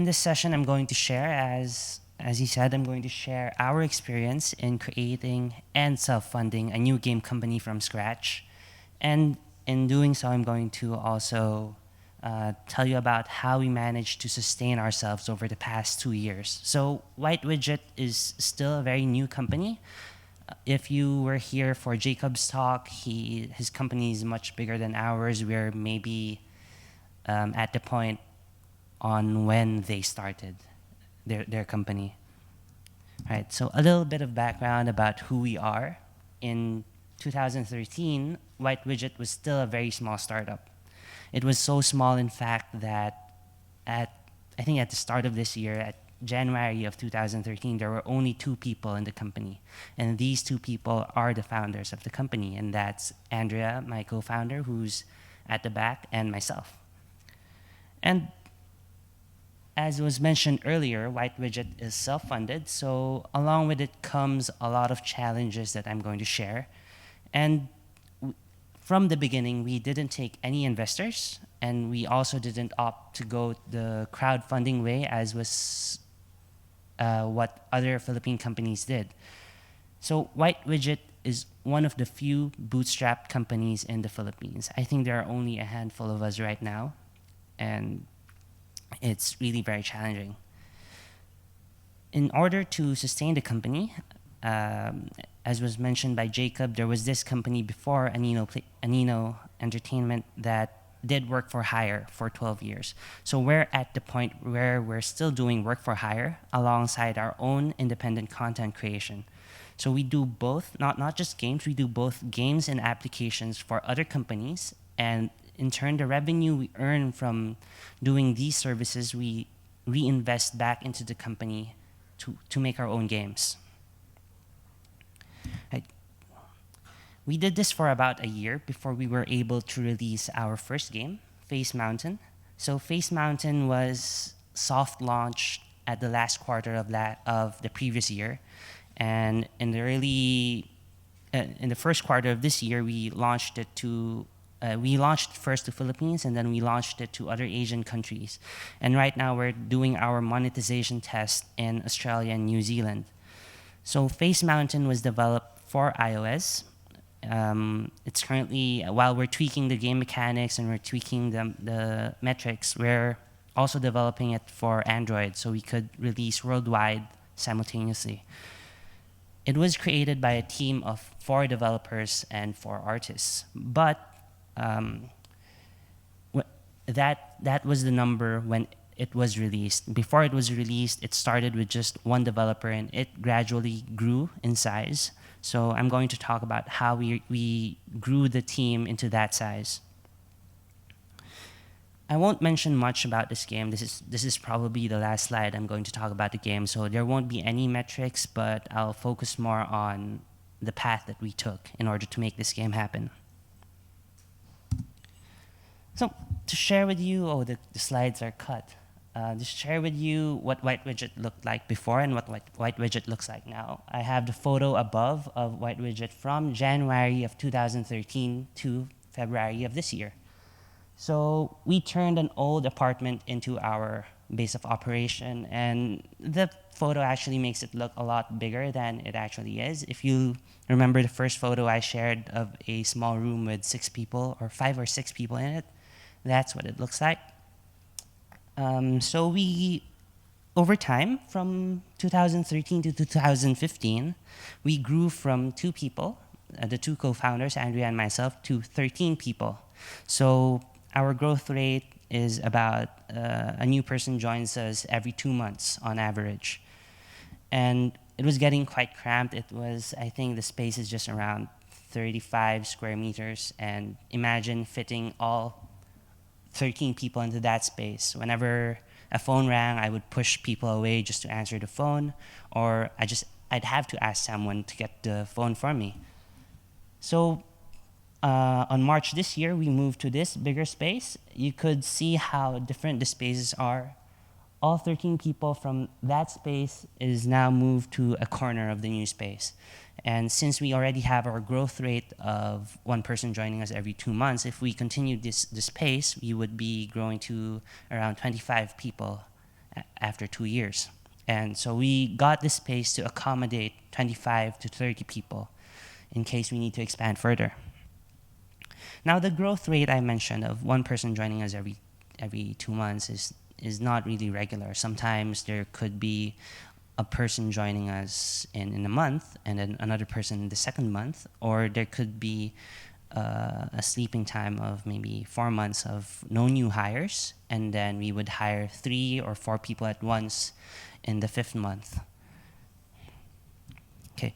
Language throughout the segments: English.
this session, I'm going to share, as he said, I'm going to share our experience in creating and self-funding a new game company from scratch. And in doing so, I'm going to also tell you about how we managed to sustain ourselves over the past 2 years. So White Widget is still a very new company. If you were here for Jacob's talk, his company is much bigger than ours. We're maybe at the point on when they started their company. All right, so a little bit of background about who we are. In 2013, White Widget was still a very small startup. It was so small, in fact, that I think at the start of this year, at January of 2013, there were only 2 people in the company. And these 2 people are the founders of the company. And that's Andrea, my co-founder, who's at the back, and myself. And as was mentioned earlier, White Widget is self-funded. So along with it comes a lot of challenges that I'm going to share. And from the beginning, we didn't take any investors, and we also didn't opt to go the crowdfunding way, as was what other Philippine companies did. So White Widget is one of the few bootstrapped companies in the Philippines. I think there are only a handful of us right now, and it's really very challenging. In order to sustain the company, as was mentioned by Jacob, there was this company before Anino Entertainment that did work for hire for 12 years. So we're at the point where we're still doing work for hire alongside our own independent content creation. So we do both, not just games, we do both games and applications for other companies. And in turn, the revenue we earn from doing these services, we reinvest back into the company to make our own games. Right. We did this for about a year before we were able to release our first game, Face Mountain. So Face Mountain was soft launched at the last quarter of the previous year, and in the first quarter of this year, we launched it first to Philippines, and then we launched it to other Asian countries. And right now, we're doing our monetization test in Australia and New Zealand. So Face Mountain was developed for iOS. It's currently, while we're tweaking the game mechanics and we're tweaking the metrics, we're also developing it for Android so we could release worldwide simultaneously. It was created by a team of 4 developers and 4 artists, but that was the number when it was released. Before it was released, it started with just 1 developer, and it gradually grew in size. So I'm going to talk about how we grew the team into that size. I won't mention much about this game. This is probably the last slide I'm going to talk about the game, so there won't be any metrics, but I'll focus more on the path that we took in order to make this game happen. So to share with you, the slides are cut. To share with you what White Widget looked like before and what White Widget looks like now. I have the photo above of White Widget from January of 2013 to February of this year. So we turned an old apartment into our base of operation, and the photo actually makes it look a lot bigger than it actually is. If you remember the first photo I shared of a small room with 6 people or 5 or 6 people in it, that's what it looks like. So we, over time, from 2013 to 2015, we grew from 2 people, the 2 co-founders, Andrea and myself, to 13 people. So our growth rate is about a new person joins us every 2 months on average. And it was getting quite cramped. It was, I think the space is just around 35 square meters. And imagine fitting all 13 people into that space. Whenever a phone rang, I would push people away just to answer the phone, or I'd have to ask someone to get the phone for me. So on March this year, we moved to this bigger space. You could see how different the spaces are. All 13 people from that space is now moved to a corner of the new space. And since we already have our growth rate of 1 person joining us every 2 months, if we continue this pace, we would be growing to around 25 people after 2 years. And so we got this space to accommodate 25 to 30 people in case we need to expand further. Now, the growth rate I mentioned of one person joining us every 2 months is not really regular. Sometimes there could be a person joining us in a month and then another person in the second month, or there could be a sleeping time of maybe 4 months of no new hires, and then we would hire 3 or 4 people at once in the 5th month. Okay,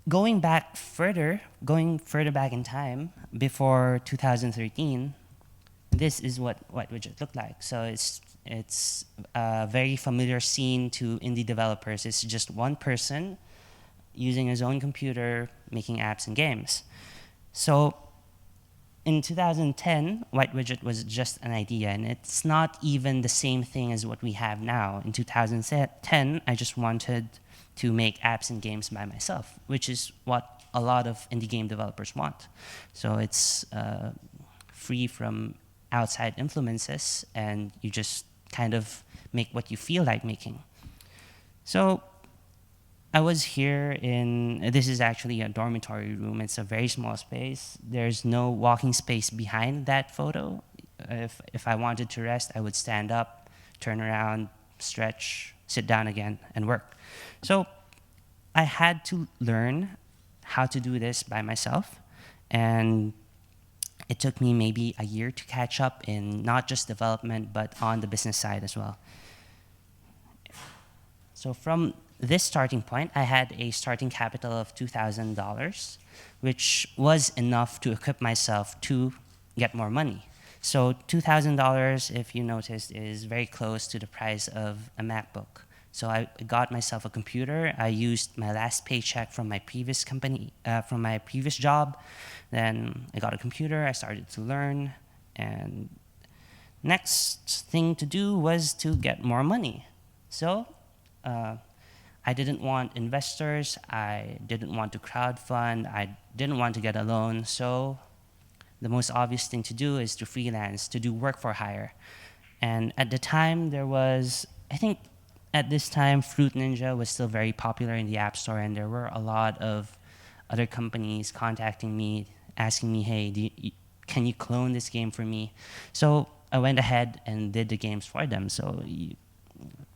going further back in time, before 2013, this is what Widget looked like. So it's a very familiar scene to indie developers. It's just one person using his own computer, making apps and games. So in 2010, White Widget was just an idea, and it's not even the same thing as what we have now. In 2010, I just wanted to make apps and games by myself, which is what a lot of indie game developers want. So it's free from outside influences, and you just kind of make what you feel like making. So I was here this is actually a dormitory room. It's a very small space. There's no walking space behind that photo. If I wanted to rest, I would stand up, turn around, stretch, sit down again, and work. So I had to learn how to do this by myself, and it took me maybe a year to catch up in not just development, but on the business side as well. So from this starting point, I had a starting capital of $2,000, which was enough to equip myself to get more money. So $2,000, if you noticed, is very close to the price of a MacBook. So I got myself a computer. I used my last paycheck from my previous company, from my previous job. Then I got a computer. I started to learn. And next thing to do was to get more money. So I didn't want investors. I didn't want to crowdfund. I didn't want to get a loan. So the most obvious thing to do is to freelance, to do work for hire. And at the time, I think at this time, Fruit Ninja was still very popular in the App Store, and there were a lot of other companies contacting me, asking me, hey, can you clone this game for me? So I went ahead and did the games for them. So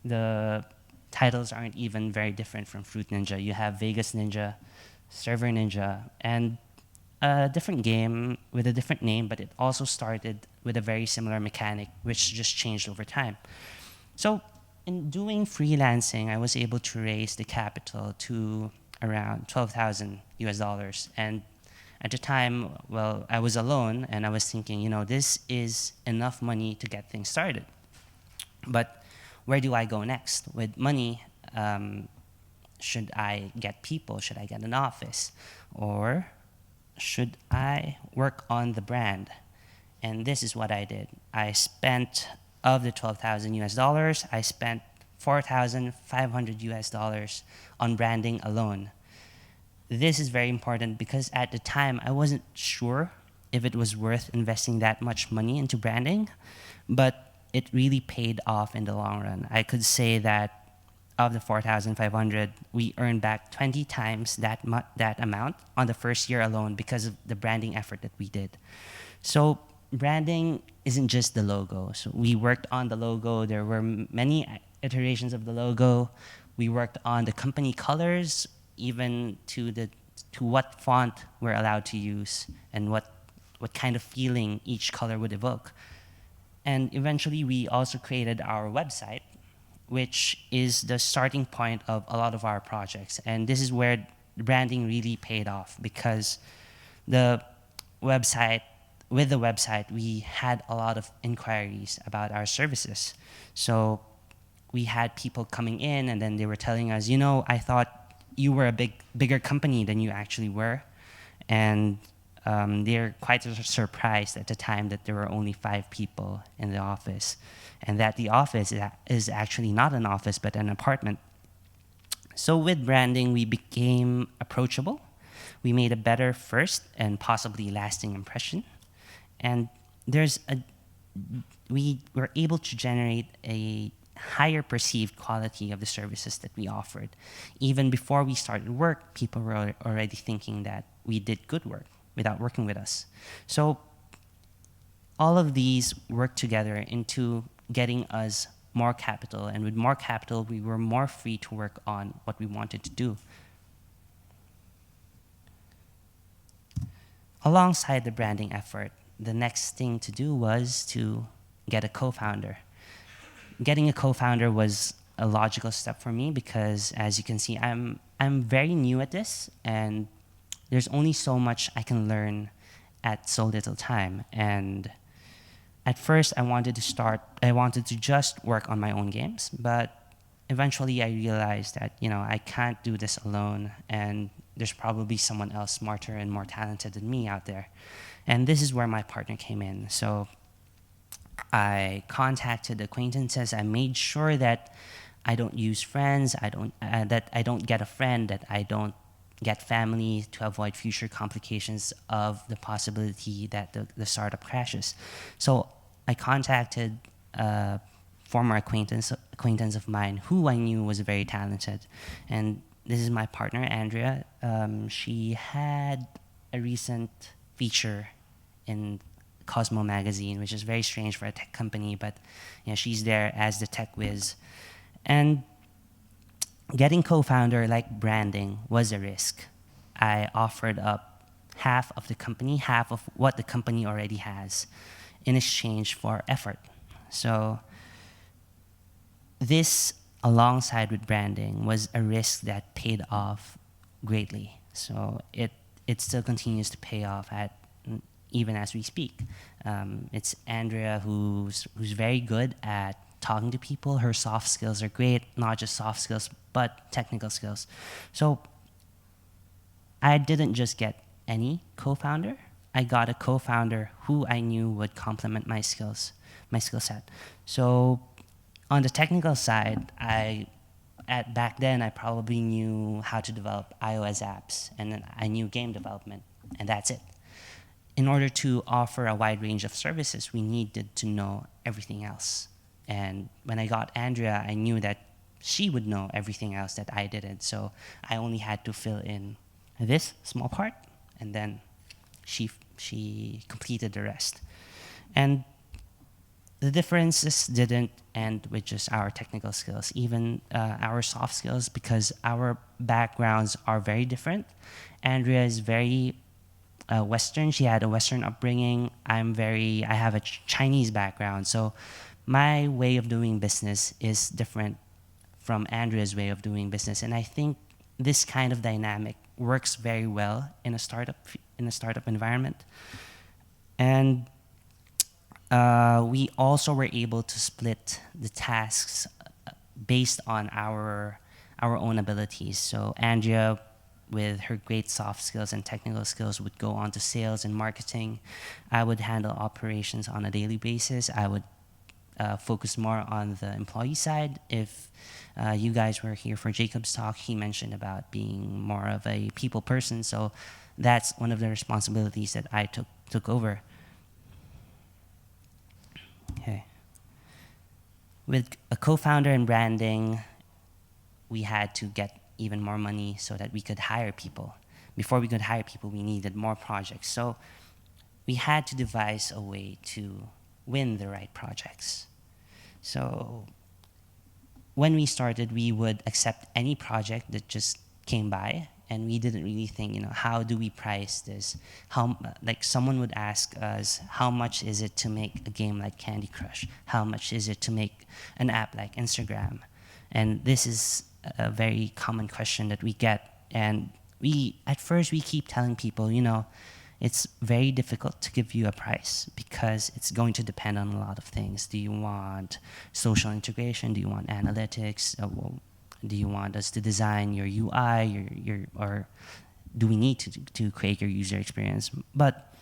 the titles aren't even very different from Fruit Ninja. You have Vegas Ninja, Server Ninja, and a different game with a different name, but it also started with a very similar mechanic, which just changed over time. So in doing freelancing, I was able to raise the capital to around $12,000 US. And at the time, well, I was alone, and I was thinking, this is enough money to get things started. But where do I go next? With money, should I get people? Should I get an office? Or should I work on the brand? And this is what I did. I spent, of the $12,000 US, I spent $4,500 US on branding alone. This is very important because at the time, I wasn't sure if it was worth investing that much money into branding, but it really paid off in the long run. I could say that of the 4,500, we earned back 20 times that amount on the first year alone because of the branding effort that we did. So branding isn't just the logo. So we worked on the logo. There were many iterations of the logo. We worked on the company colors, even to what font we're allowed to use and what kind of feeling each color would evoke. And eventually, we also created our website, which is the starting point of a lot of our projects. And this is where branding really paid off because with the website, we had a lot of inquiries about our services. So we had people coming in, and then they were telling us, I thought you were a bigger company than you actually were. And they're quite surprised at the time that there were only 5 people in the office, and that the office is actually not an office but an apartment. So with branding, we became approachable. We made a better first and possibly lasting impression. And we were able to generate a higher perceived quality of the services that we offered. Even before we started work, people were already thinking that we did good work without working with us. So all of these worked together into getting us more capital, and with more capital, we were more free to work on what we wanted to do. Alongside the branding effort, the next thing to do was to get a co-founder. Getting a co-founder was a logical step for me because, as you can see, I'm very new at this, and there's only so much I can learn at so little time. And at first, I wanted to just work on my own games, but eventually I realized that, I can't do this alone, and there's probably someone else smarter and more talented than me out there. And this is where my partner came in. So I contacted acquaintances. I made sure that I don't use friends. That I don't get a friend. That I don't get family, to avoid future complications of the possibility that the startup crashes. So I contacted a former acquaintance of mine who I knew was very talented, and this is my partner, Andrea. She had a recent feature in Cosmo magazine, which is very strange for a tech company, but she's there as the tech whiz. And getting co-founder, like branding, was a risk. I offered up half of the company, half of what the company already has, in exchange for effort. So this, alongside with branding, was a risk that paid off greatly. So it still continues to pay off even as we speak. It's Andrea who's very good at talking to people. Her soft skills are great, not just soft skills, but technical skills. So I didn't just get any co-founder. I got a co-founder who I knew would complement my skill set. So on the technical side, back then I probably knew how to develop iOS apps, and then I knew game development, and that's it. In order to offer a wide range of services, we needed to know everything else. And when I got Andrea, I knew that she would know everything else that I didn't. So I only had to fill in this small part, and then she completed the rest. And the differences didn't end with just our technical skills, even our soft skills, because our backgrounds are very different. Andrea is very Western. She had a Western upbringing. I have a Chinese background. So my way of doing business is different from Andrea's way of doing business. And I think this kind of dynamic works very well in a startup environment. And we also were able to split the tasks based on our own abilities. So Andrea, with her great soft skills and technical skills, would go on to sales and marketing. I would handle operations on a daily basis. I would focus more on the employee side. If you guys were here for Jacob's talk, he mentioned about being more of a people person. So that's one of the responsibilities that I took over. Okay. With a co-founder and branding, we had to get even more money so that we could hire people. Before we could hire people, we needed more projects. So we had to devise a way to win the right projects. So when we started, we would accept any project that just came by, and we didn't really think, how do we price this? Someone would ask us, how much is it to make a game like Candy Crush? How much is it to make an app like Instagram? And this is a very common question that we get. And at first we keep telling people, it's very difficult to give you a price because it's going to depend on a lot of things. Do you want social integration? Do you want analytics? Do you want us to design your UI, or do we need to create your user experience? But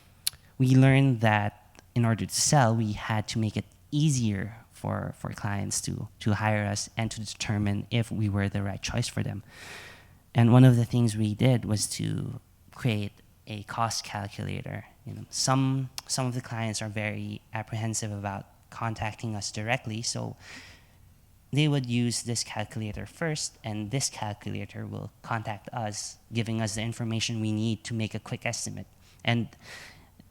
we learned that in order to sell, we had to make it easier for clients to hire us and to determine if we were the right choice for them. And one of the things we did was to create a cost calculator. Some of the clients are very apprehensive about contacting us directly, so they would use this calculator first, and this calculator will contact us, giving us the information we need to make a quick estimate. And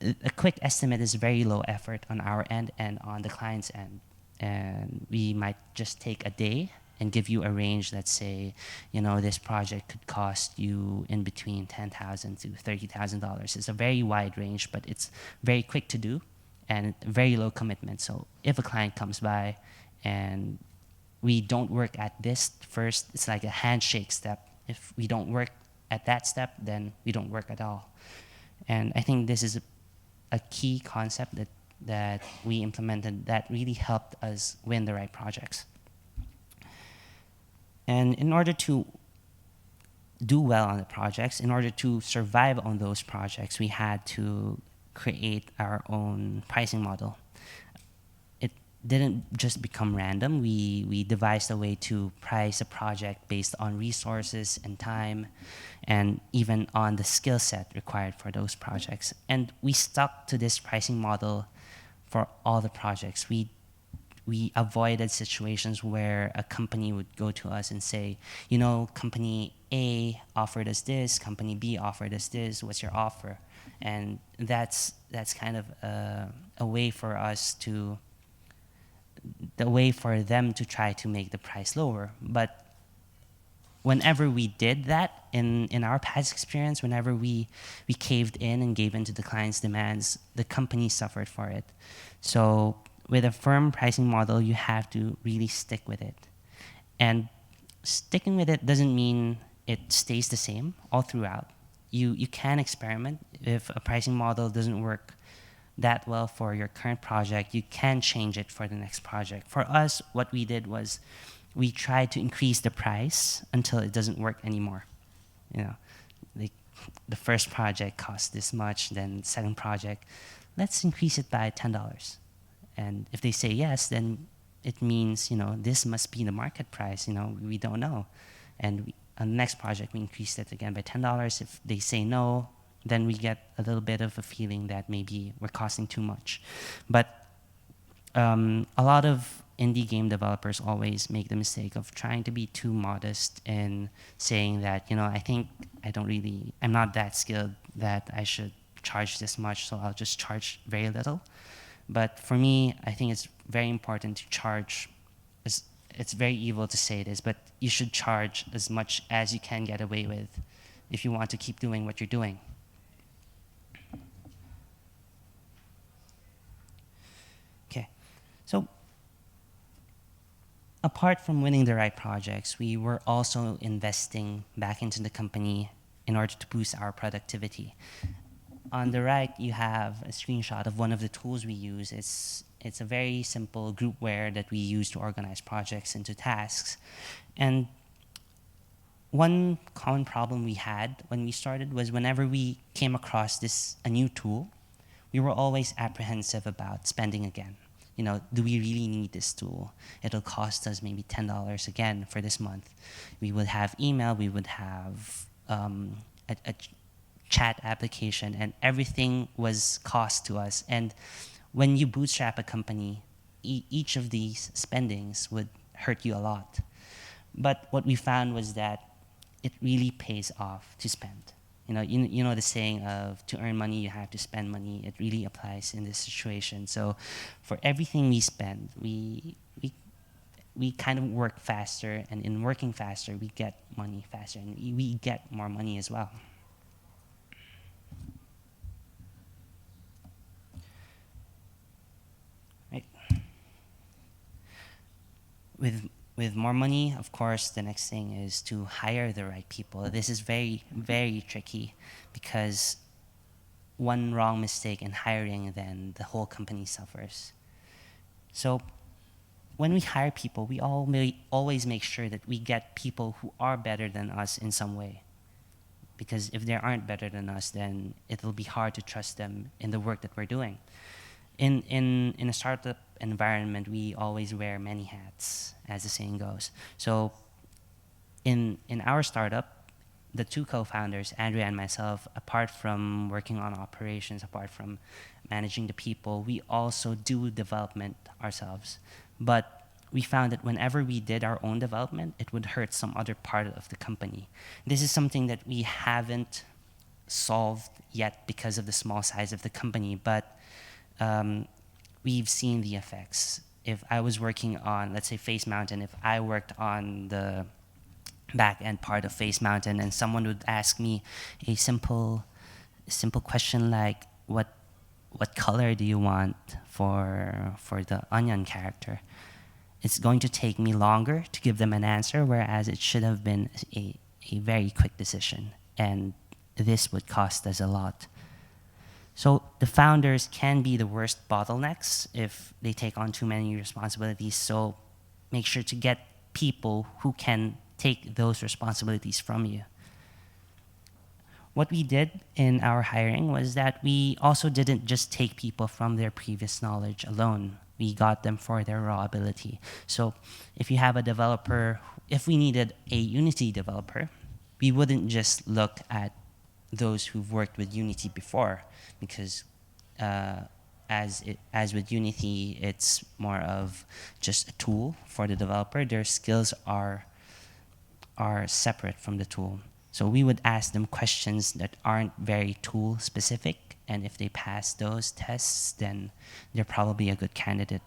a quick estimate is very low effort on our end and on the client's end. And we might just take a day and give you a range. Let's say, this project could cost you in between $10,000 to $30,000. It's a very wide range, but it's very quick to do and very low commitment. So if a client comes by and we don't work at this first, it's like a handshake step. If we don't work at that step, then we don't work at all. And I think this is a key concept that we implemented that really helped us win the right projects. And in order to do well on the projects, in order to survive on those projects, we had to create our own pricing model. It didn't just become random. We devised a way to price a project based on resources and time, and even on the skill set required for those projects. And we stuck to this pricing model for all the projects. We avoided situations where a company would go to us and say, company A offered us this, company B offered us this, what's your offer? And that's kind of a way for them to try to make the price lower. But whenever we did that in our past experience, whenever we caved in and gave in to the client's demands, the company suffered for it. So with a firm pricing model, you have to really stick with it. And sticking with it doesn't mean it stays the same all throughout. You can experiment. If a pricing model doesn't work that well for your current project, you can change it for the next project. For us, what we did was we tried to increase the price until it doesn't work anymore. Like the first project cost this much, then the second project, let's increase it by $10. And if they say yes, then it means, this must be the market price. We don't know. And on the next project, we increased it again by $10. If they say no, then we get a little bit of a feeling that maybe we're costing too much. But a lot of indie game developers always make the mistake of trying to be too modest and saying that, I'm not that skilled that I should charge this much, so I'll just charge very little. But for me, I think it's very important to charge. It's very evil to say this, but you should charge as much as you can get away with if you want to keep doing what you're doing. Okay, so apart from winning the right projects, we were also investing back into the company in order to boost our productivity. On the right, you have a screenshot of one of the tools we use. It's a very simple groupware that we use to organize projects into tasks. And one common problem we had when we started was whenever we came across a new tool, we were always apprehensive about spending again. Do we really need this tool? It'll cost us maybe $10 again for this month. We would have email, we would have a chat application, and everything was cost to us. And when you bootstrap a company, each of these spendings would hurt you a lot. But what we found was that it really pays off to spend. You know the saying of to earn money, you have to spend money. It really applies in this situation. So for everything we spend, we kind of work faster, and in working faster, we get money faster, and we get more money as well. Right. With more money, of course, the next thing is to hire the right people. This is very, very tricky because one wrong mistake in hiring, then the whole company suffers. So when we hire people, we always make sure that we get people who are better than us in some way. Because if they aren't better than us, then it'll be hard to trust them in the work that we're doing. In a startup environment, we always wear many hats, as the saying goes. So in our startup, the two co-founders, Andrea and myself, apart from working on operations, apart from managing the people, we also do development ourselves. But we found that whenever we did our own development, it would hurt some other part of the company. This is something that we haven't solved yet because of the small size of the company, but we've seen the effects. If I was working on, let's say, Face Mountain, if I worked on the back end part of Face Mountain, and someone would ask me a simple question like, what color do you want for the onion character? It's going to take me longer to give them an answer, whereas it should have been a very quick decision, and this would cost us a lot. So the founders can be the worst bottlenecks if they take on too many responsibilities. So make sure to get people who can take those responsibilities from you. What we did in our hiring was that we also didn't just take people from their previous knowledge alone. We got them for their raw ability. So if you have a developer, if we needed a Unity developer, we wouldn't just look at those who've worked with Unity before, because as with Unity, it's more of just a tool for the developer. Their skills are separate from the tool. So we would ask them questions that aren't very tool specific, and if they pass those tests, then they're probably a good candidate.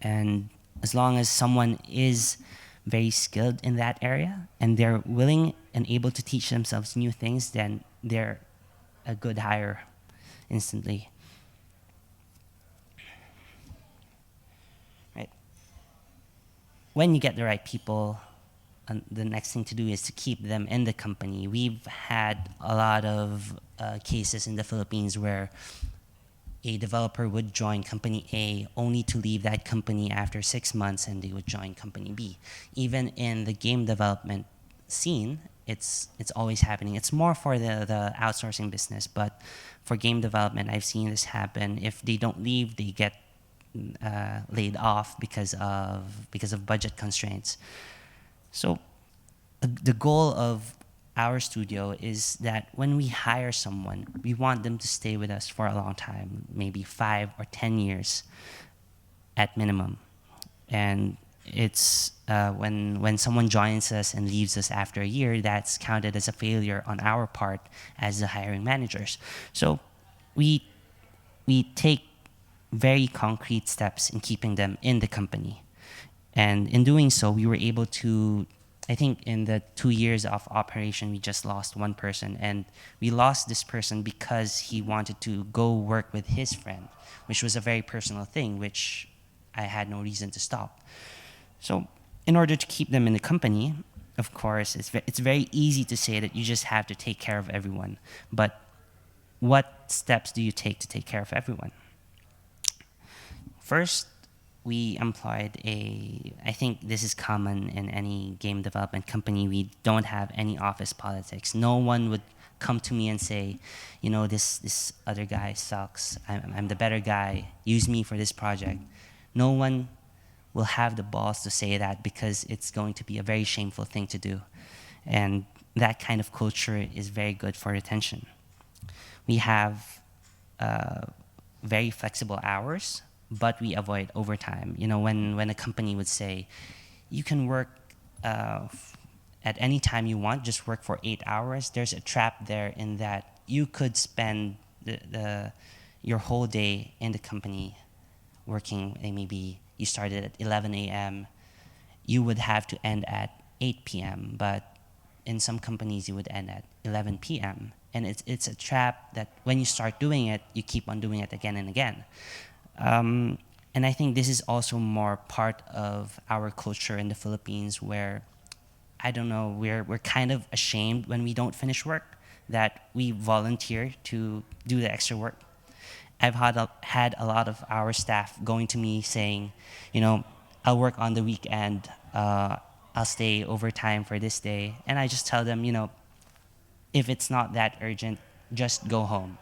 And as long as someone is very skilled in that area and they're willing and able to teach themselves new things, then they're a good hire instantly. Right. When you get the right people, the next thing to do is to keep them in the company. We've had a lot of cases in the Philippines where a developer would join company A only to leave that company after 6 months, and they would join company B. Even in the game development scene, it's always happening. It's more for the outsourcing business, but for game development, I've seen this happen. If they don't leave, they get laid off because of budget constraints. So the goal of our studio is that when we hire someone, we want them to stay with us for a long time, maybe 5 or 10 years at minimum. And it's when someone joins us and leaves us after a year, that's counted as a failure on our part as the hiring managers. So we take very concrete steps in keeping them in the company. And in doing so, we were able to, I think in the 2 years of operation, we just lost one person. And we lost this person because he wanted to go work with his friend, which was a very personal thing, which I had no reason to stop. So in order to keep them in the company, of course, it's very easy to say that you just have to take care of everyone. But what steps do you take to take care of everyone? First, we employed I think this is common in any game development company, we don't have any office politics. No one would come to me and say, this other guy sucks, I'm the better guy, use me for this project. No one will have the balls to say that, because it's going to be a very shameful thing to do. And that kind of culture is very good for retention. We have very flexible hours, but we avoid overtime. When a company would say, you can work at any time you want, just work for 8 hours, there's a trap there in that you could spend your whole day in the company working. Maybe you started at 11 a.m., you would have to end at 8 p.m., but in some companies you would end at 11 p.m. And it's a trap that when you start doing it, you keep on doing it again and again. And I think this is also more part of our culture in the Philippines, where, I don't know, we're kind of ashamed when we don't finish work, that we volunteer to do the extra work. I've had a lot of our staff going to me saying, I'll work on the weekend, I'll stay overtime for this day. And I just tell them, if it's not that urgent, just go home.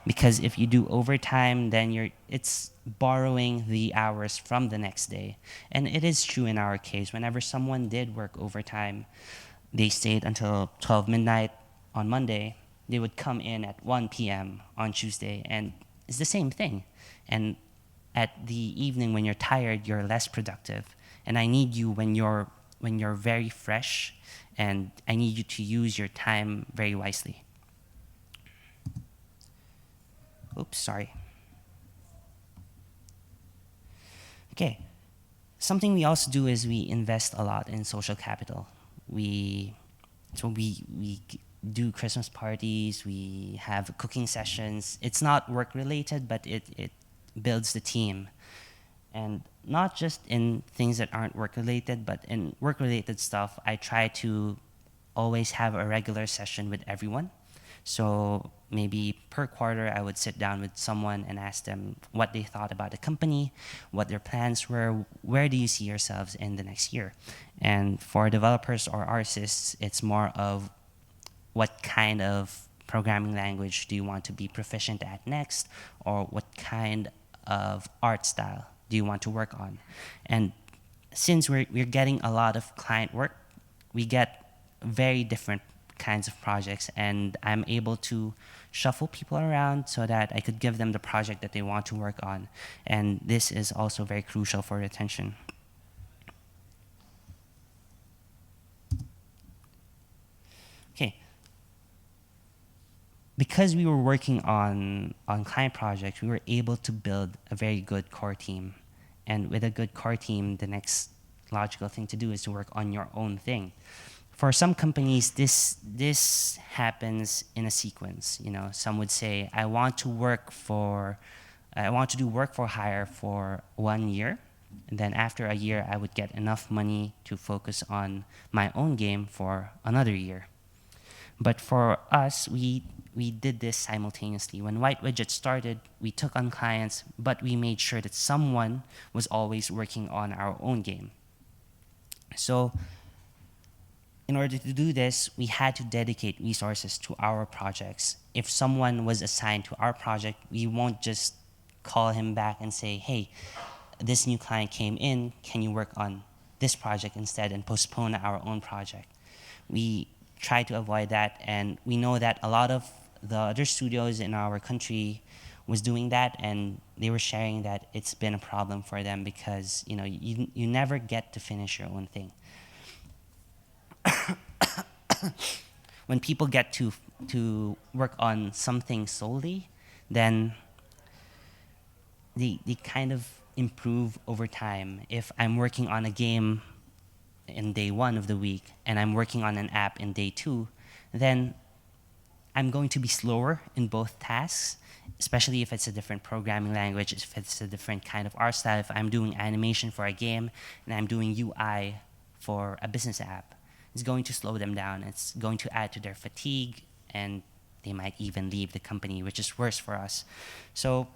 Because if you do overtime, then it's borrowing the hours from the next day. And it is true in our case. Whenever someone did work overtime, they stayed until 12 midnight on Monday, they would come in at 1 p.m. on Tuesday, and it's the same thing. And at the evening when you're tired, you're less productive. and I need you when you're very fresh, and I need you to use your time very wisely. Oops, sorry. Okay. Something we also do is we invest a lot in social capital. We we do Christmas parties, we have cooking sessions. It's not work related, but it builds the team. And not just in things that aren't work related, but in work related stuff, I try to always have a regular session with everyone. So maybe per quarter, I would sit down with someone and ask them what they thought about the company, what their plans were, where do you see yourselves in the next year? And for developers or artists, it's more of what kind of programming language do you want to be proficient at next, or what kind of art style do you want to work on? And since we're getting a lot of client work, we get very different kinds of projects, and I'm able to shuffle people around so that I could give them the project that they want to work on. And this is also very crucial for retention. Okay. Because we were working on client projects, we were able to build a very good core team. And with a good core team, the next logical thing to do is to work on your own thing. For some companies, this happens in a sequence. You know, some would say, I want to do work for hire for 1 year, and then after a year, I would get enough money to focus on my own game for another year. But for us, we did this simultaneously. When White Widget started, we took on clients, but we made sure that someone was always working on our own game. So in order to do this, we had to dedicate resources to our projects. If someone was assigned to our project, we won't just call him back and say, hey, this new client came in, can you work on this project instead, and postpone our own project? We try to avoid that, and we know that a lot of the other studios in our country was doing that, and they were sharing that it's been a problem for them because you never get to finish your own thing. When people get to work on something solely, then they kind of improve over time. If I'm working on a game in day 1 of the week and I'm working on an app in day 2, then I'm going to be slower in both tasks, especially if it's a different programming language, if it's a different kind of art style. If I'm doing animation for a game and I'm doing UI for a business app, it's going to slow them down. It's going to add to their fatigue, and they might even leave the company, which is worse for us. So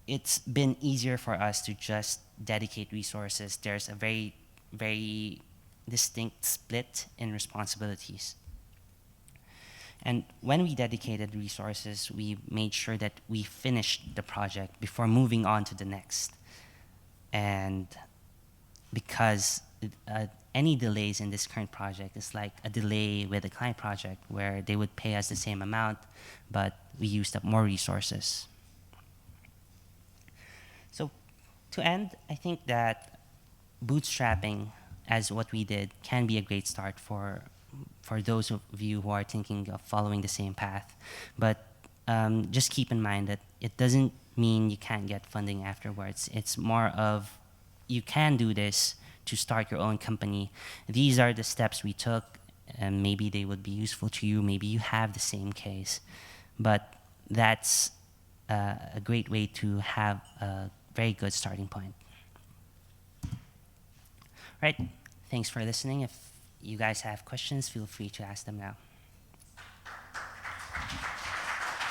it's been easier for us to just dedicate resources. There's a very, very distinct split in responsibilities. And when we dedicated resources, we made sure that we finished the project before moving on to the next. And because any delays in this current project is like a delay with the client project where they would pay us the same amount, but we used up more resources. So to end, I think that bootstrapping, as what we did, can be a great start for those of you who are thinking of following the same path. But just keep in mind that it doesn't mean you can't get funding afterwards. It's more of you can do this to start your own company. These are the steps we took, and maybe they would be useful to you. Maybe you have the same case. But that's a great way to have a very good starting point. Right. Thanks for listening. If you guys have questions, feel free to ask them now.